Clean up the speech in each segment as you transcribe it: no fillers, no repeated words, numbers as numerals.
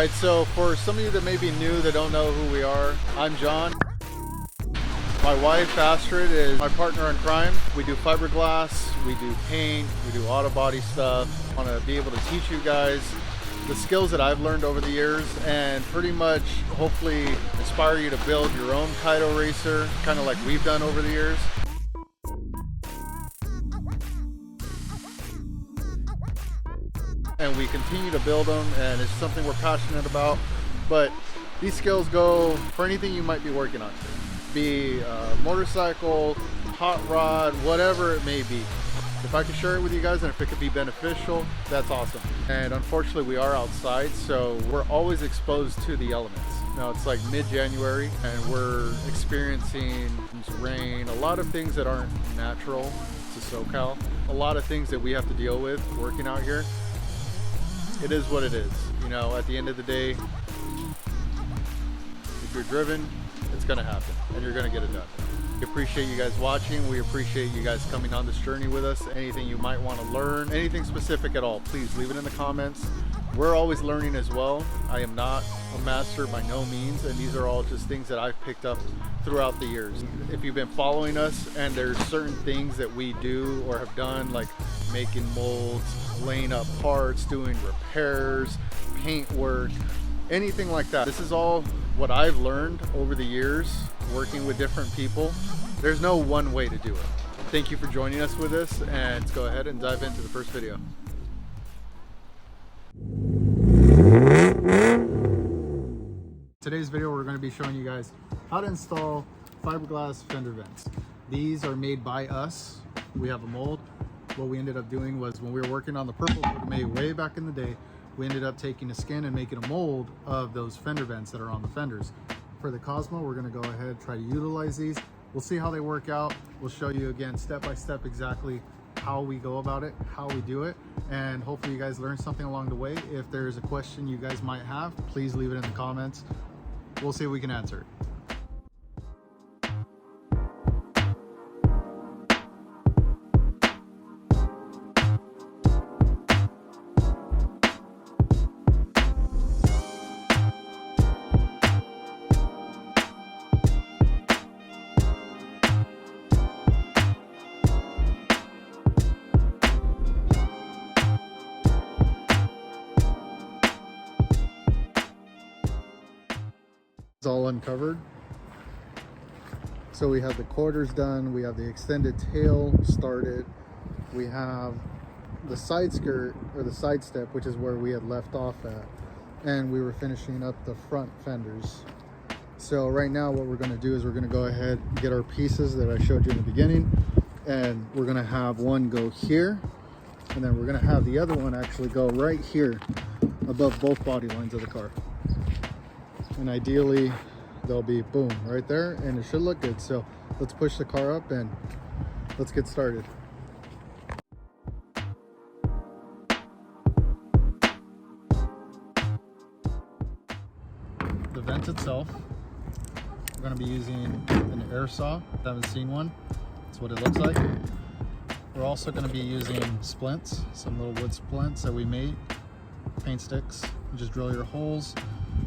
Alright, so for some of you that may be new that don't know who we are, I'm John. My wife, Astrid, is my partner in crime. We do fiberglass, we do paint, we do auto body stuff. I want to be able to teach you guys the skills that I've learned over the years and pretty much hopefully inspire you to build your own Kaido racer, kind of like we've done over the years. And we continue to build them, and it's something we're passionate about. But these skills go for anything you might be working on, be a motorcycle, hot rod, whatever it may be. If I could share it with you guys and if it could be beneficial, that's awesome. And unfortunately we are outside, so we're always exposed to the elements. Now it's like mid-January and we're experiencing rain, a lot of things that aren't natural to SoCal, a lot of things that we have to deal with working out here. It is what it is. You know, at the end of the day, if you're driven, it's gonna happen and you're gonna get it done. We appreciate you guys watching. We appreciate you guys coming on this journey with us. Anything you might want to learn, anything specific at all, please leave it in the comments. We're always learning as well. I am not a master by no means, and these are all just things that I've picked up throughout the years. If you've been following us and there's certain things that we do or have done, like making molds, laying up parts, doing repairs, paint work, anything like that. This is all what I've learned over the years working with different people. There's no one way to do it. Thank you for joining us with this, and let's go ahead and dive into the first video. Today's video we're going to be showing you guys how to install fiberglass fender vents. These are made by us. We have a mold. What we ended up doing was when we were working on the purple made way back in the day, we ended up taking a skin and making a mold of those fender vents that are on the fenders. For the Cosmo, we're going to go ahead try to utilize these. We'll see how they work out. We'll show you again step by step exactly how we go about it, how we do it, and hopefully you guys learn something along the way. If there's a question you guys might have, please leave it in the comments. We'll see if we can answer it. It's all uncovered. So we have the quarters done, we have the extended tail started, we have the side skirt or the side step, which is where we had left off at, and we were finishing up the front fenders. So right now what we're going to do is we're going to go ahead and get our pieces that I showed you in the beginning, and we're going to have one go here, and then we're going to have the other one actually go right here above both body lines of the car. And ideally they'll be boom right there, and it should look good. So let's push the car up and let's get started. The vent itself, we're going to be using an air saw. I haven't seen one. That's what it looks like. We're also going to be using splints, some little wood splints that we made, paint sticks. You just drill your holes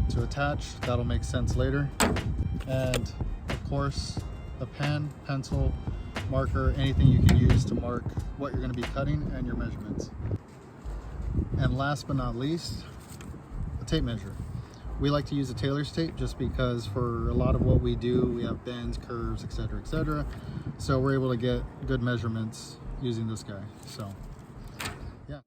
to attach. That'll make sense later. And of course a pen, pencil, marker, anything you can use to mark what you're going to be cutting and your measurements. And last but not least, a tape measure. We like to use a tailor's tape just because for a lot of what we do we have bends, curves, etc., etc. So we're able to get good measurements using this guy. So yeah.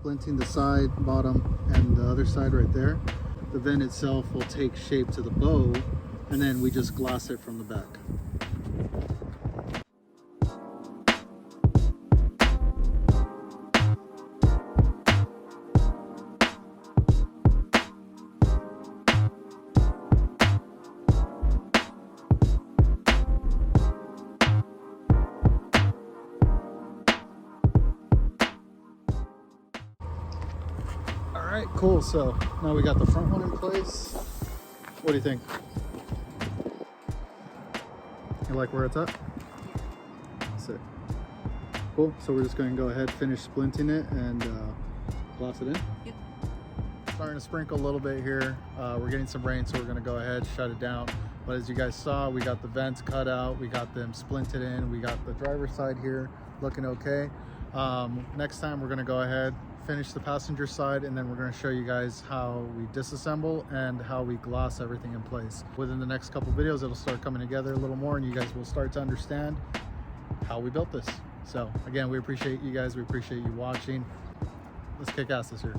Splinting the side, bottom, and the other side right there. The vent itself will take shape to the bow, and then we just gloss it from the back. right, cool. So now we got the front one in place. What do you think? You like where it's at? That's it. Cool. So we're just going to go ahead, finish splinting it, and glass it in. Yep. Starting to sprinkle a little bit here. We're getting some rain, so we're going to go ahead, shut it down. But as you guys saw, we got the vents cut out, we got them splinted in, we got the driver's side here looking okay. Next time we're going to go ahead, finish the passenger side, and then we're going to show you guys how we disassemble and how we gloss everything in place. Within the next couple videos, it'll start coming together a little more, and you guys will start to understand how we built this. So again, we appreciate you guys, we appreciate you watching. Let's kick ass this year.